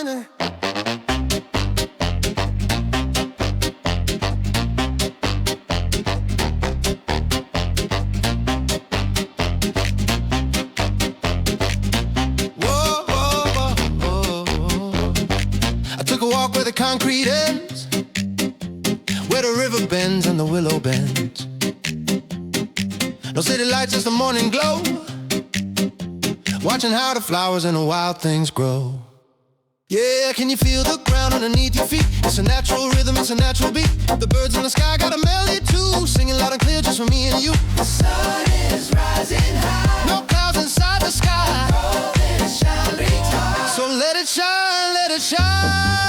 shine. Whoa, whoa, whoa, whoa. I took a walk where the concrete ends, where the river bends and the willow bends. No city lights, just the morning glow, watching how the flowers and the wild things grow. Yeah, can you feel the ground underneath your feet? It's a natural rhythm, it's a natural beat. The birds in the sky got a melody too, singing loud and clear just for me and you. The sun is rising high, No clouds inside the sky, golden shining tall. so let it shine, let it shine.